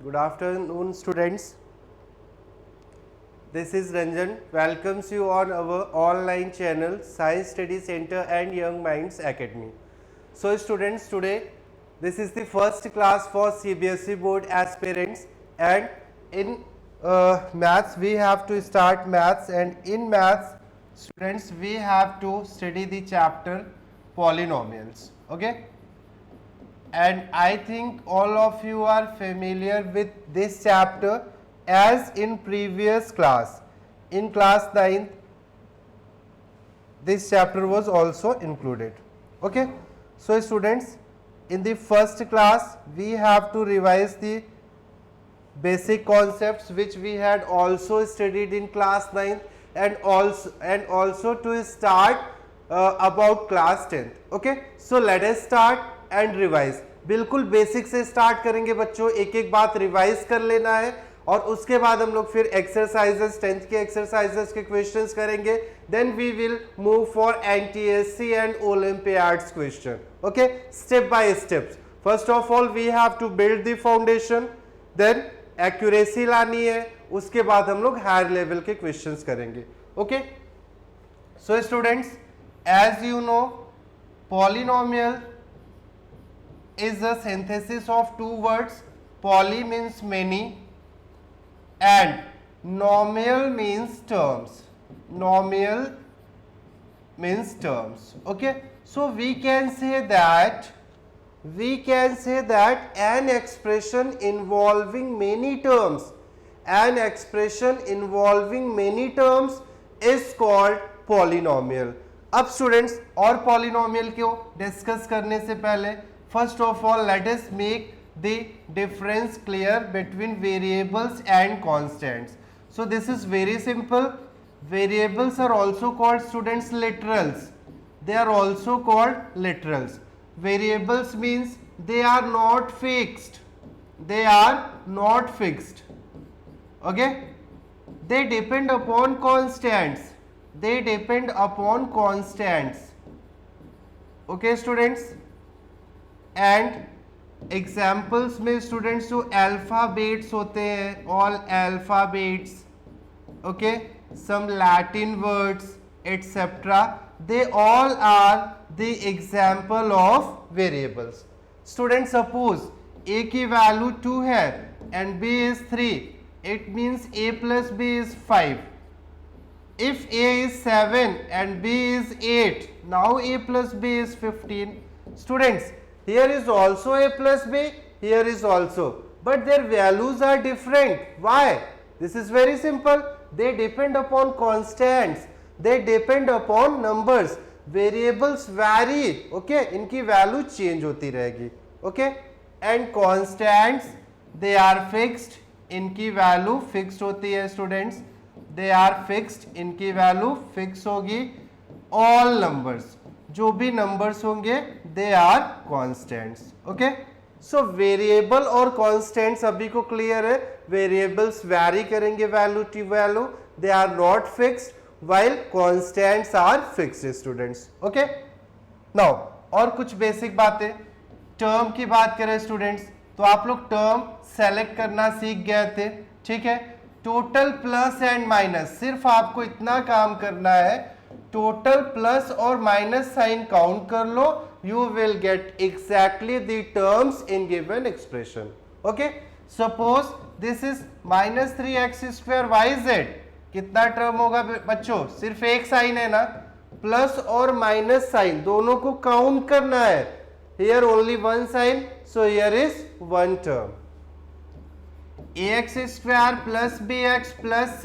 Good afternoon, students. This is Ranjan. Welcomes you on our online channel Science Study Center and Young Minds Academy. So, students, today this is the first class for CBSE board aspirants, and in maths we have to start maths, and in maths, students, we have to study the chapter polynomials. Okay. And I think all of you are familiar with this chapter, as in previous class, in class 9th, this chapter was also included. Okay. So, students, in the first class we have to revise the basic concepts which we had also studied in class 9th, and also to start about class 10th. Okay. So, let us start and revise. बिल्कुल basic से start करेंगे बच्चों, एक एक बात revise कर लेना है, और उसके बाद हम लोग फिर एक्सरसाइजेस 10th के एक्सरसाइजेस के क्वेश्चंस करेंगे. Then we will move for NTSC and olympiads question. Okay, step by step. First of all we have to build the foundation, then accuracy लानी है, उसके बाद हम लोग हायर लेवल के क्वेश्चंस करेंगे. Okay, so students, as you know, polynomial is a synthesis of two words. Poly means many and nomial means terms. Nomial means terms. Okay, so we can say that an expression involving many terms, is called polynomial. अब students, और polynomial को discuss करने से पहले, first of all, let us make the difference clear between variables and constants. So this is very simple. Variables are also called, students, literals. They are also called literals. Variables means they are not fixed. Okay, they depend upon constants. Okay, students. And examples में students जो alphabets होते हैं, all alphabets, okay, some Latin words etcetera, they all are the example of variables. Student, suppose a की value 2 है and b is 3, it means a plus b is 5. if a is 7 and b is 8, now a plus b is 15. Students, here is also a plus b, here is also, but their values are different. Why? This is very simple. They depend upon constants, they depend upon numbers. Variables vary, okay, इनकी value change होती रहेगी. Okay, and constants, they are fixed, इनकी value fixed होती है. Students, they are fixed, इनकी value fixed होगी. all numbers, जो भी नंबर्स होंगे, they are constants. Okay, so variable और कॉन्स्टेंट सभी को क्लियर है. वेरिएबल्स वैरी करेंगे value to value, they are not fixed, while constants are fixed. Students, okay, now और कुछ बेसिक बातें. टर्म की बात करें स्टूडेंट्स, तो आप लोग टर्म सेलेक्ट करना सीख गए थे. ठीक है, टोटल प्लस एंड माइनस, सिर्फ आपको इतना काम करना है, टोटल प्लस और माइनस साइन काउंट कर लो, you will get exactly the terms in given expression. Okay, suppose this is minus 3x square yz, कितना टर्म होगा बच्चों? सिर्फ एक साइन है ना, प्लस और माइनस साइन दोनों को काउंट करना है. here only one sign, so here is one term. ax square plus bx plus c,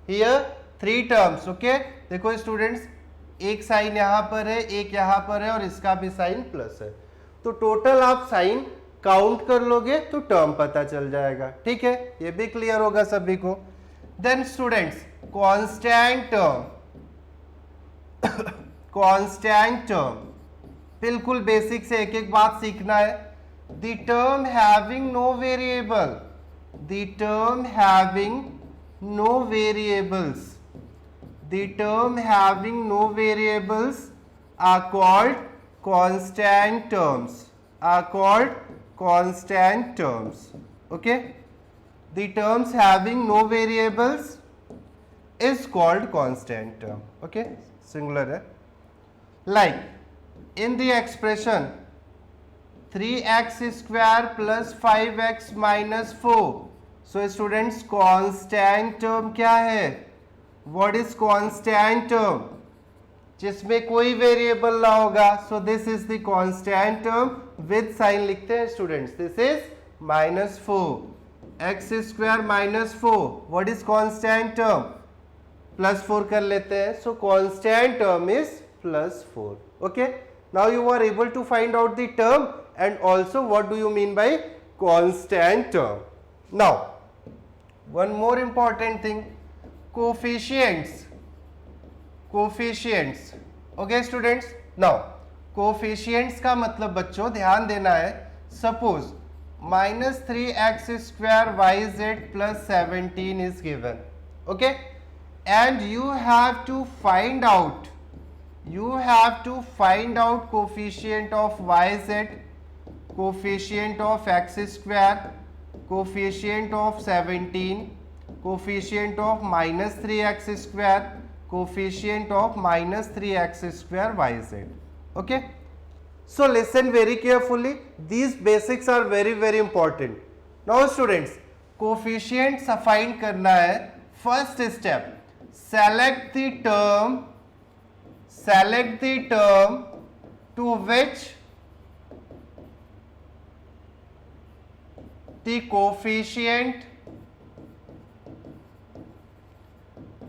here 3 terms. okay, देखो स्टूडेंट्स, एक साइन यहां पर है, एक यहां पर है, और इसका भी साइन प्लस है, तो टोटल आप साइन काउंट कर लोगे तो टर्म पता चल जाएगा. ठीक है, ये भी क्लियर होगा सभी को. देन स्टूडेंट्स, कांस्टेंट टर्म, बिल्कुल बेसिक से एक एक बात सीखना है. The term having no variable, the term having no variables are called constant terms, okay, the terms having no variables is called constant term. Okay, singular है. Like in the expression 3x square plus 5x minus 4. So students, constant term क्या है? What is constant term? जिसमें कोई variable ना होगा. So this is the constant term. with sign लिखते हैं students. This is minus 4. x square minus 4. What is constant term? plus 4 कर लेते हैं. So constant term is plus 4. Okay. Now you are able to find out the term and also what do you mean by constant term. Now one more important thing, coefficients. Coefficients. Okay students. Now coefficients का मतलब बच्चों ध्यान देना है. Suppose minus 3x square yz plus 17 is given. Okay. And you have to find out coefficient of yz, coefficient of x square, coefficient of 17, coefficient of minus 3x square, coefficient of minus 3x square yz. Okay. So listen very carefully. These basics are very very important. Now students, coefficients find करना है. First step, select the term to which the coefficient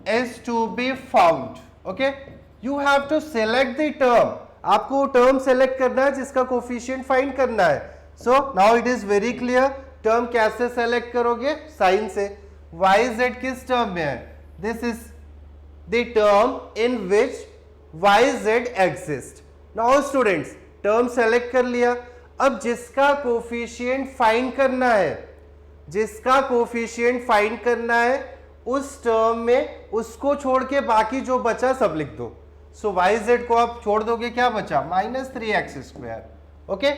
is to be found. Okay, you have to select the term. आपको term select करना है जिसका coefficient find करना है. So now it is very clear. term कैसे select करोगे? Sign से. yz किस term में है? This is the term in which yz exists. Now students, term select कर लिया. अब जिसका कोफिशिएंट फाइंड करना है उस टर्म में उसको छोड़ के बाकी जो बचा सब लिख दो. सो yz को आप छोड़ दोगे, क्या बचा? Minus 3x square. Okay.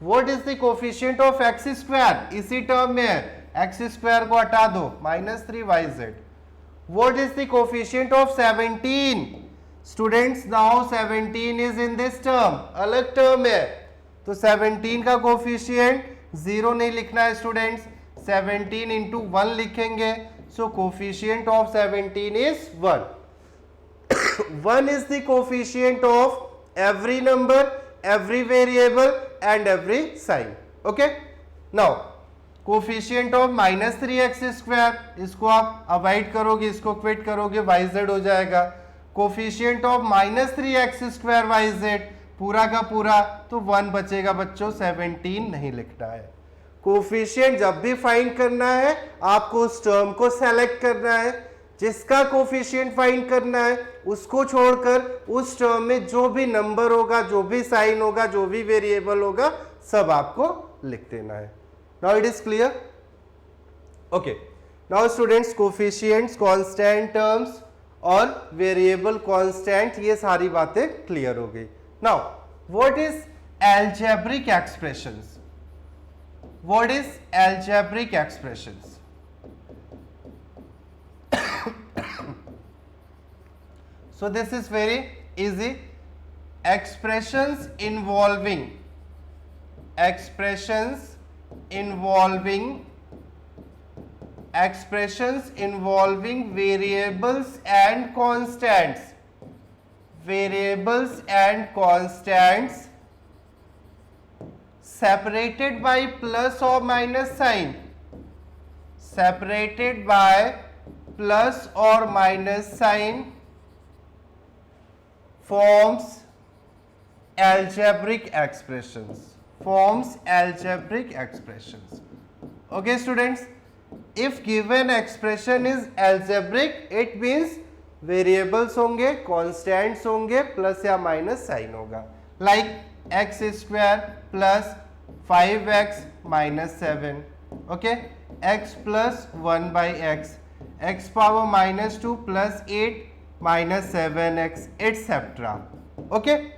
What is the coefficient of x square? इसी टर्म में है. x स्क्वायर को हटा दो, minus 3yz. What is the coefficient of 17? Students, now 17 is in this term. अलग term है. तो 17 का coefficient 0 नहीं लिखना है स्टूडेंट्स. 17 into 1 लिखेंगे. So coefficient of 17 is 1. 1 is the coefficient of every number, every variable and every sign. Okay. Now coefficient of minus 3x square, इसको आप अवॉइड करोगे, इसको क्विट करोगे, yz हो जाएगा. Coefficient of minus 3x square yz पूरा का पूरा, तो 1 बचेगा बच्चों. 17 नहीं लिखना है. कोफिशिएंट जब भी फाइंड करना है आपको उस टर्म को सेलेक्ट करना है. जिसका कोफिशिएंट फाइंड करना है उसको छोड़कर उस टर्म में जो भी नंबर होगा, जो भी साइन होगा, जो भी वेरिएबल होगा, सब आपको लिख देना है. Now it is clear? Okay. Now students, coefficients, constant terms और variable constant, ये सारी बातें clear हो गई. Now, what is algebraic expressions? What is algebraic expressions? So this is very easy. Expressions involving variables and constants separated by plus or minus sign, forms algebraic expressions. Okay students, if given expression is algebraic, it means variables होंगे, constants होंगे, plus या minus sign होगा. Like x square plus 5x minus 7. Okay, x plus 1 by x, x power minus 2 plus 8 minus 7x, etc. Okay.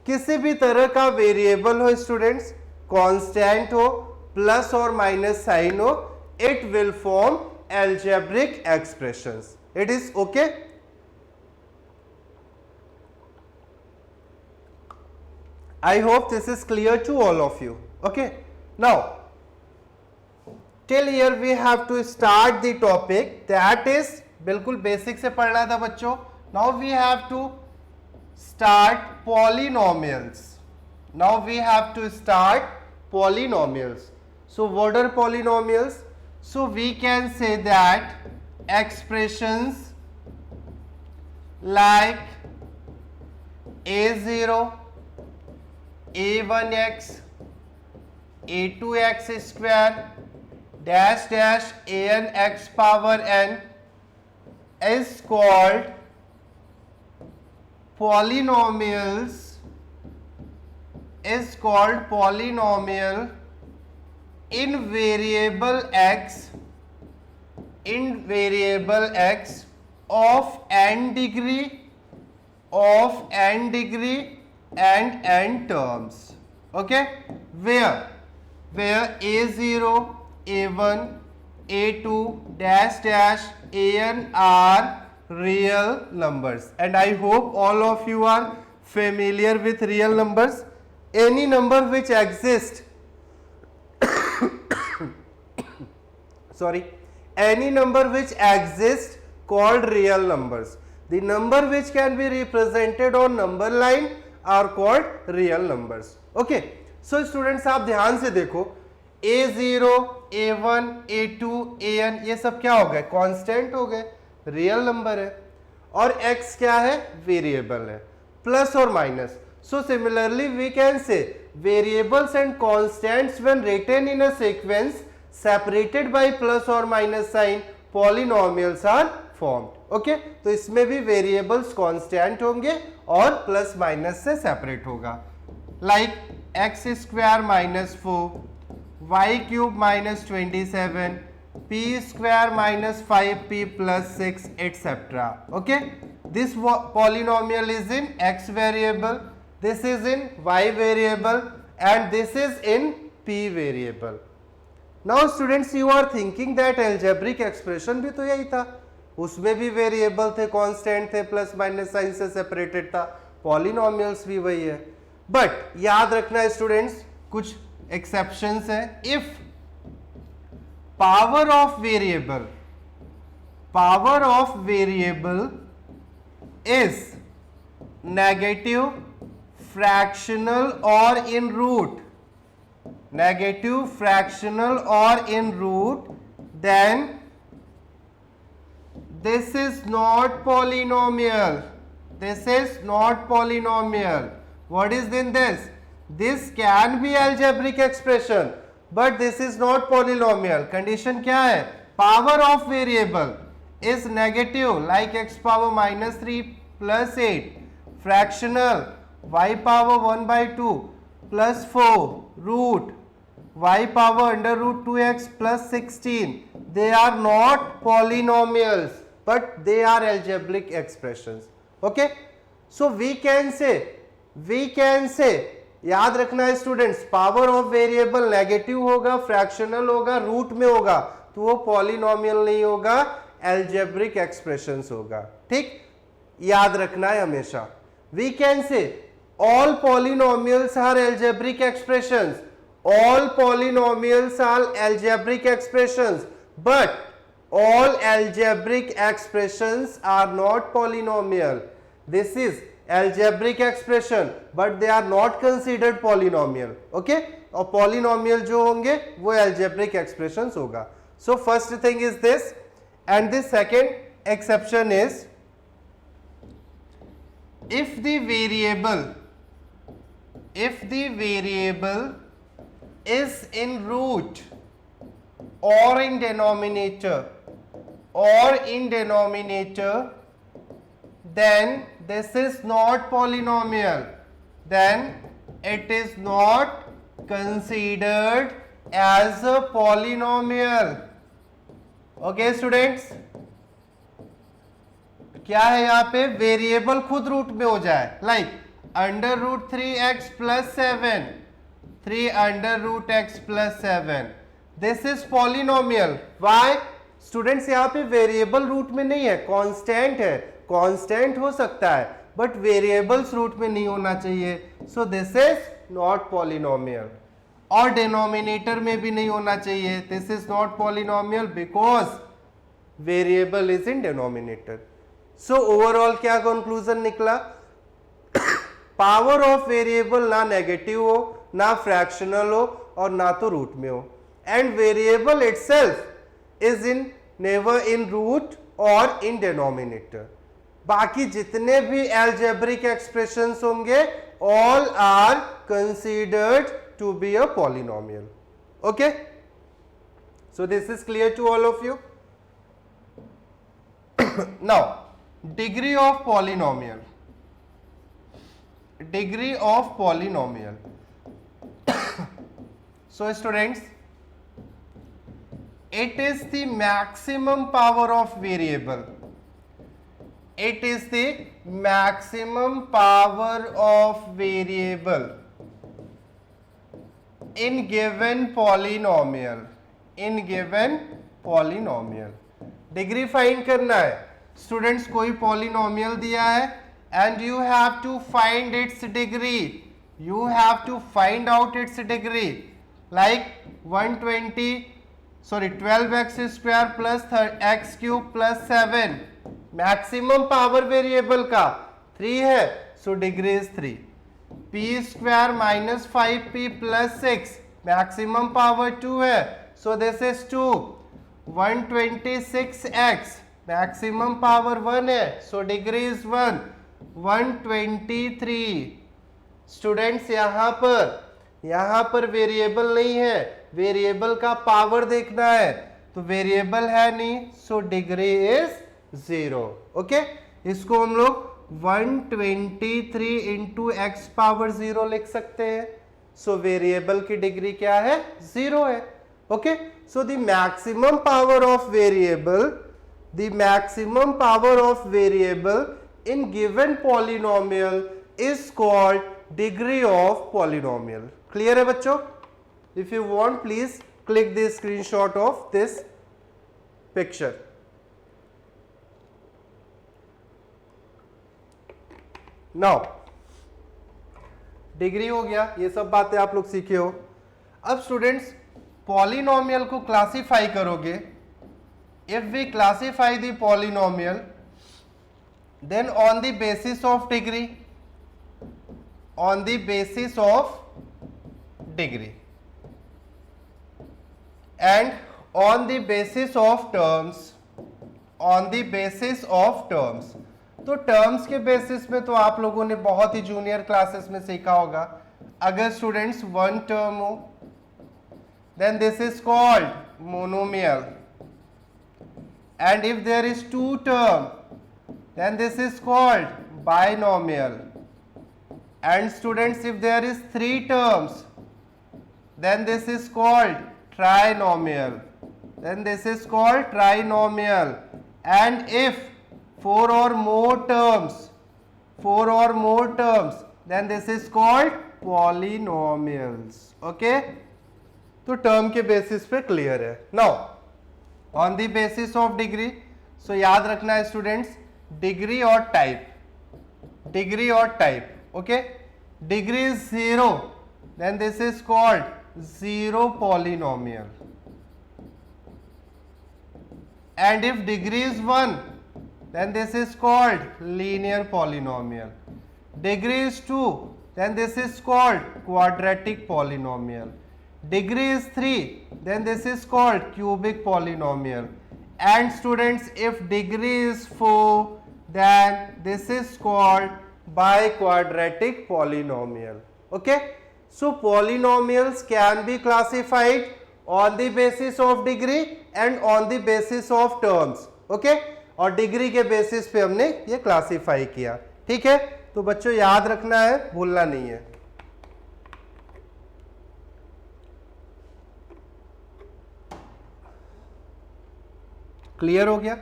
किसी भी तरह का variable हो students, constant हो, प्लस और माइनस साइन हो, it will form algebraic expressions. It is okay? I hope this is clear to all of you. Okay, now till here we have to start the topic, that is बिल्कुल basic से पढ़ना था बच्चों. Now we have to start polynomials. Now we have to start polynomials. So what are polynomials? So we can say that expressions like a0, a1x, a2x square dash dash an x power n is called polynomials, is called polynomial in variable x of n degree and n terms. Okay, where a0, a1, a2 dash dash an are real numbers, and I hope all of you are familiar with real numbers. Any number which exists any number which exists called real numbers. The number which can be represented on number line are called real numbers. Okay, so students आप ध्यान से देखो, a0, a1, a2, an ये सब क्या हो गए? Constant हो गए, रियल नंबर है. और x क्या है? वेरिएबल है, प्लस और minus. So similarly we can say variables and constants when written in a sequence separated by plus or minus sign, polynomials are formed. Okay, तो इसमें भी variables constant होंगे और प्लस माइनस से सेपरेट होगा. Like x square minus 4, y cube minus 27, p square minus 5p plus 6, etc. Okay, this polynomial is in x variable, this is in y variable, and this is in p variable. Now students, you are thinking that algebraic expression भी तो यही था, उसमें भी variable थे, constant थे, plus minus sign से separated था. पॉलिनोमियल्स भी वही है, बट याद रखना स्टूडेंट्स कुछ एक्सेप्शंस हैं. If power of variable is negative, fractional और इन root, negative, fractional or in root, then this is not polynomial. This is not polynomial. What is then this? This can be algebraic expression, but this is not polynomial. Condition क्या है? Power of variable is negative, like x power minus 3 plus 8. Fractional, y power 1 by 2 plus 4. Root, y power under root 2x plus 16. They are not polynomials, but they are algebraic expressions. Okay, so we can say याद रखना है students, power of variable negative होगा, fractional होगा, root में होगा, तो वो polynomial नहीं होगा, algebraic expressions होगा. ठीक, याद रखना है हमेशा. We can say all polynomials are algebraic expressions. All polynomials are algebraic expressions, but all algebraic expressions are not polynomial. This is algebraic expression, but they are not considered polynomial. Okay, और polynomial जो होंगे वो algebraic expressions होगा. So first thing is this, and the second exception is if the variable is in root or in denominator, then this is not polynomial, then it is not considered as a polynomial. Okay students, क्या है यहाँ पे? Variable खुद root में हो जाए, like under root 3x plus 7, 3 under root x plus 7. This is polynomial. Why? Students यहाँ पे वेरिएबल रूट में नहीं है, कांस्टेंट है. कांस्टेंट हो सकता है बट वेरिएबल्स रूट में नहीं होना चाहिए. सो दिस इज नॉट पॉलिनोमियल. और डिनोमिनेटर में भी नहीं होना चाहिए. This is not polynomial because variable is in denominator. So overall क्या कंक्लूजन निकला? पावर ऑफ वेरिएबल ना नेगेटिव हो, ना फ्रैक्शनल हो और ना तो रूट में हो. And variable itself is in never in root और इन डिनोमिनेटर. बाकी जितने भी अलजेब्रिक एक्सप्रेशंस होंगे all are considered to be a polynomial. Okay, so this is clear to all of you. Now degree of polynomial. Degree of polynomial. So students, it is the maximum power of variable. It is the maximum power of variable in given polynomial. In given polynomial. Degree find करना है. Students कोई polynomial दिया है and you have to find its degree. You have to find out its degree. Like 12x square plus x cube plus 7. Maximum power variable का 3 है, so degree is 3. p square minus 5p plus 6. Maximum power 2 है, so this is 2. 126x maximum power 1 है, so degree is 1. 123. Students यहां पर variable नहीं है, variable का power देखना है, तो वेरिएबल है नहीं, सो डिग्री इज 0. ओके, इसको हम लोग 123 इंटू एक्स पावर 0 लिख सकते हैं. सो वेरिएबल की डिग्री क्या है? 0 है. Okay, so the maximum power of variable, the maximum power of variable in given polynomial is called degree of polynomial. Clear है बच्चों? If you want, please click the screenshot of this picture. Now, degree हो गया, ये सब बातें आप लोग सीखे हो. अब स्टूडेंट्स पॉलिनोमियल को क्लासिफाई करोगे. If we classify the polynomial, then on the basis of degree, on the basis of degree, and on the basis of terms, on the basis of terms. तो टर्म्स के basis में तो आप लोगों ने बहुत ही जूनियर क्लासेस में सीखा होगा. अगर स्टूडेंट्स 1 टर्म हो, then this is called monomial. And if there is 2 term, then this is called binomial. And students, if there is 3 terms, then this is called trinomial. Then this is called trinomial. And if 4 or more terms, then this is called polynomials. Okay? तो term के basis पे clear है. Now on the basis of degree, so याद रखना है students, degree और type. Degree और type. Okay, degree is 0, then this is called 0 polynomial. And if degree is 1, then this is called linear polynomial. Degree is 2, then this is called quadratic polynomial. Degree is 3, then this is called cubic polynomial. And students, if degree is 4, then this is called biquadratic polynomial. Okay, so polynomials can be classified on the basis of degree and on the basis of terms. Okay, और degree के basis पे हमने ये classify किया. ठीक है, तो बच्चों याद रखना है, भूलना नहीं है. क्लियर हो गया?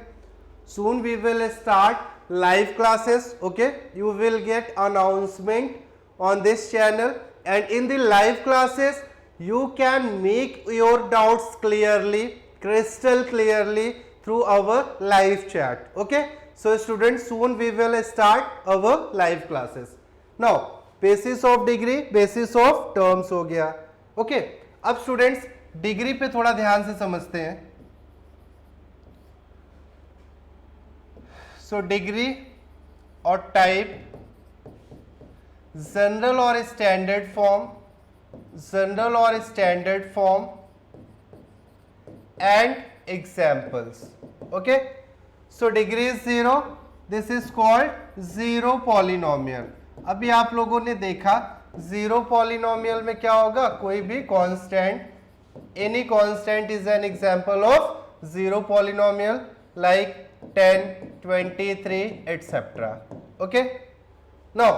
Soon we will start live classes. Okay, you will get announcement on this channel and in the live classes you can make your doubts clearly, crystal clearly through our live chat. Okay, so students, soon we will start our live classes. Now basis of degree, basis of terms हो गया. Okay, अब students degree पे थोड़ा ध्यान से समझते हैं. So degree और टाइप, जनरल और स्टैंडर्ड फॉर्म, जनरल और standard form and examples. Okay, so degree is zero, this is called zero polynomial. अभी आप लोगों ने देखा जीरो पॉलिनोमियल में क्या होगा, कोई भी constant, any constant is an example of zero polynomial like 10, 23 etc. okay, now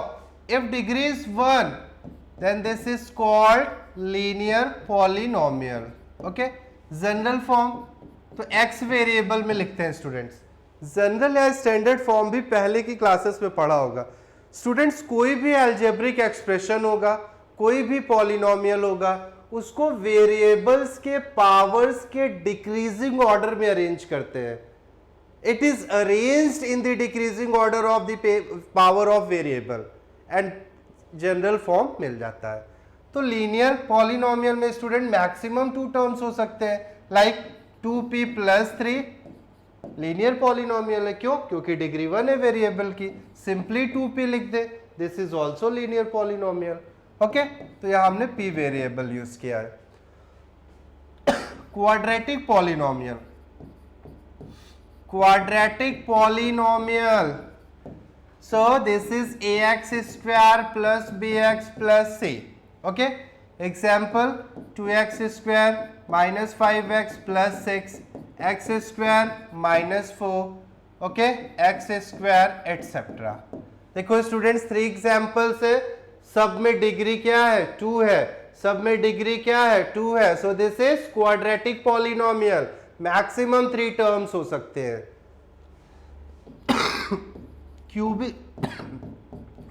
if degree is 1 then this is called linear polynomial. okay, general form तो x वेरिएबल में लिखते हैं स्टूडेंट्स. जनरल या स्टैंडर्ड फॉर्म भी पहले की classes में पढ़ा होगा स्टूडेंट्स. कोई भी अलजेब्रिक एक्सप्रेशन होगा, कोई भी पॉलिनोमियल होगा, उसको वेरिएबल्स के पावर्स के डिक्रीजिंग ऑर्डर में अरेंज करते हैं. It is arranged in the decreasing order of the power of variable and general form मिल जाता है. तो लीनियर पॉलिनोमियल में स्टूडेंट मैक्सिमम 2 टर्म्स हो सकते हैं लाइक 2p + 3. लीनियर पॉलिनोमियल है, क्यों? क्योंकि डिग्री 1 है वेरिएबल की, सिंपली 2p लिख दे, this is also linear polynomial. Okay, तो यहां हमने p वेरिएबल यूज किया है. Quadratic polynomial, quadratic polynomial, so this is ax square plus bx plus c. okay, example 2x square minus 5x plus 6, x square minus 4, okay, x square etc. देखो students 3 examples है, सब में degree क्या है, 2 है, सब में डिग्री क्या है, 2 है. So this is quadratic polynomial. Maximum 3 terms हो सकते हैं.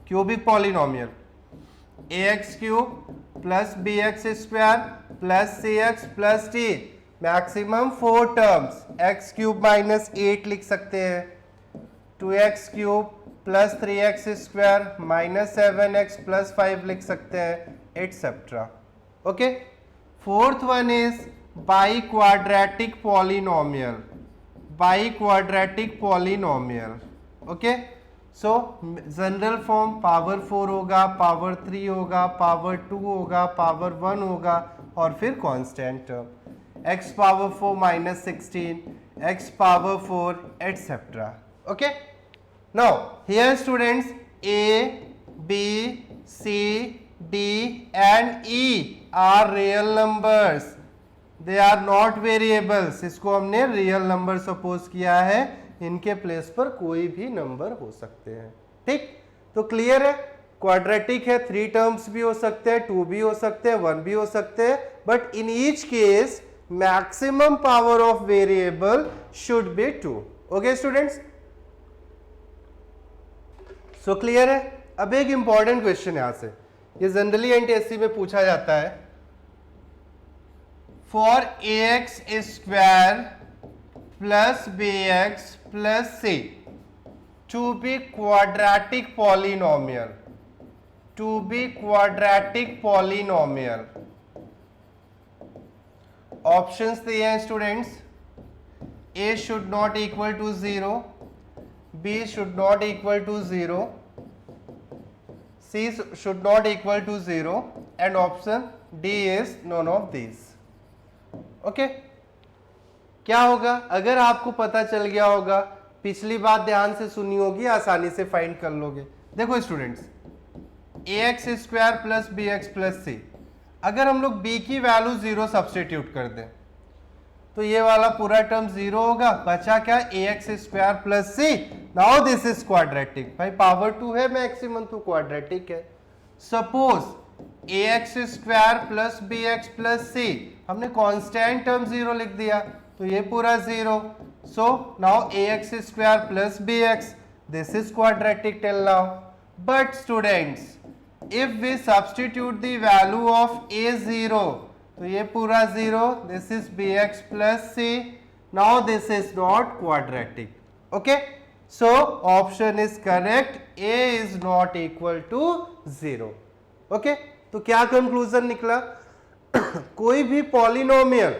Cubic polynomial, ax cube plus bx square plus cx plus t, maximum 4 terms. x cube minus 8 लिख सकते हैं, 2x cube plus 3x square minus 7x plus 5 लिख सकते हैं etcetera. Okay, fourth one is biquadratic polynomial, biquadratic polynomial. Okay, so general form power 4 होगा, power 3 होगा, power 2 होगा, power 1 होगा और फिर constant term, x power 4 minus 16, x power 4 etcetera. Okay, now here students a, b, c, d and e are real numbers. They are not variables. इसको हमने real number suppose किया है, इनके प्लेस पर कोई भी नंबर हो सकते हैं. ठीक, तो क्लियर है. क्वाड्रेटिक है, 3 टर्म्स भी हो सकते हैं, 2 भी हो सकते हैं, 1 भी हो सकते हैं, but in each case maximum power of variable should be 2. Okay students, so clear है. अब एक इंपॉर्टेंट क्वेश्चन यहां से, ये जनरली एनटीएससी में पूछा जाता है. For ax square plus bx plus c to be quadratic polynomial, to be quadratic polynomial, options दिए हैं students. a should not equal to 0, b should not equal to 0, c should not equal to 0 and option d is none of these. Okay, क्या होगा अगर आपको पता चल गया होगा, पिछली बात ध्यान से सुनी होगी, आसानी से फाइंड कर लोगे. देखो students, ax square plus bx plus c, अगर हम लोग b की वैल्यू 0 सब्स्टिट्यूट कर दें तो ये वाला पूरा टर्म 0 होगा, बचा क्या, ax square plus c. Now this is quadratic. भाई पावर 2 है मैक्सिमम, तो क्वाड्रेटिक है. Suppose ax square plus bx plus c, हमने कांस्टेंट टर्म 0 लिख दिया, तो ये पूरा 0. So now ax square plus bx, this is quadratic till now. But students if we substitute the value of A 0, तो ये पूरा 0, this is bx plus c, now this is not quadratic. Okay, so option is correct, a is not equal to 0. Okay, तो क्या conclusion निकला? कोई भी polynomial,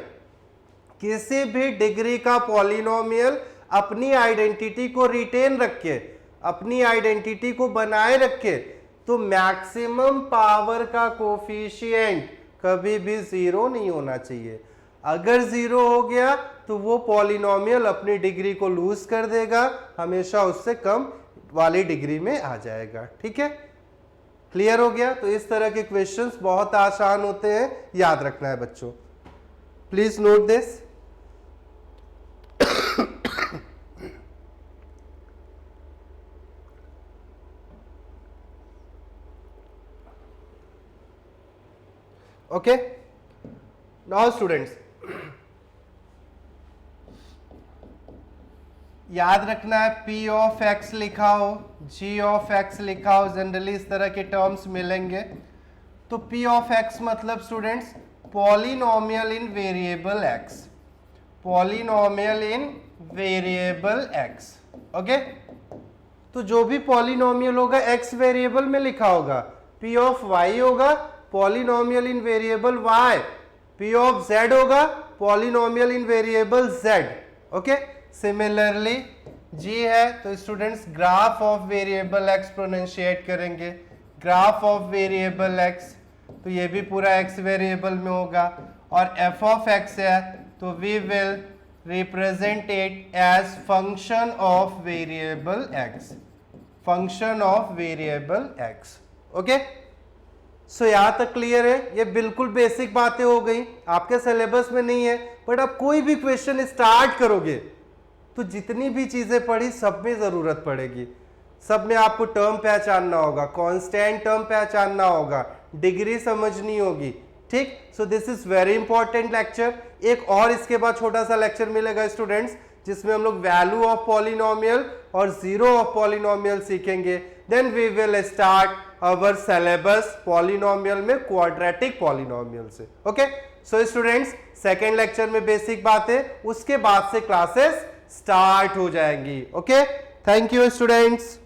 किसी भी डिग्री का पॉलिनोमियल अपनी आइडेंटिटी को रिटेन रखे, अपनी आइडेंटिटी को बनाए रखे, तो मैक्सिमम पावर का कोफिशिएंट कभी भी 0 नहीं होना चाहिए. अगर 0 हो गया तो वो पॉलिनोमियल अपनी डिग्री को लूज कर देगा, हमेशा उससे कम वाली डिग्री में आ जाएगा. ठीक है, क्लियर हो गया? तो इस तरह के क्वेश्चंस बहुत आसान होते हैं, याद रखना है बच्चों. Please note this. Okay, now students, याद रखना है P ऑफ x लिखा हो, G ऑफ x लिखा हो, जनरली इस तरह के टर्म्स मिलेंगे. तो P ऑफ x मतलब स्टूडेंट्स पॉलिनोमियल इन वेरिएबल x, पॉलिनोमियल इन वेरिएबल x. ओके, तो जो भी पॉलिनोमियल होगा x वेरिएबल में लिखा होगा. P ऑफ y होगा polynomial in variable y, P of z होगा पॉलिनोमियल इन variable z. Okay, similarly g है तो students graph of variable x pronunciate करेंगे. ग्राफ ऑफ वेरिएबल x, तो ये भी पूरा x वेरिएबल में होगा. और f ऑफ x है तो we will represent it as function of variable x, function of variable x. Okay, so यहां तक क्लियर है? ये बिल्कुल बेसिक बातें हो गई, आपके सिलेबस में नहीं है, बट आप कोई भी क्वेश्चन स्टार्ट करोगे तो जितनी भी चीजें पढ़ी सब में जरूरत पड़ेगी. सब में आपको टर्म पहचानना होगा, कांस्टेंट टर्म पहचानना होगा, डिग्री समझनी होगी. ठीक, सो this is very important lecture. एक और इसके बाद छोटा सा लेक्चर मिलेगा स्टूडेंट्स, जिसमें हम लोग वैल्यू ऑफ पॉलिनोमियल और जीरो ऑफ पॉलिनोमियल सीखेंगे. Then we will start our syllabus polynomial में क्वाड्रेटिक पॉलिनोमियल से. Okay, so students second lecture में बेसिक बातें, उसके बाद से क्लासेस स्टार्ट हो जाएंगी. Okay, thank you students.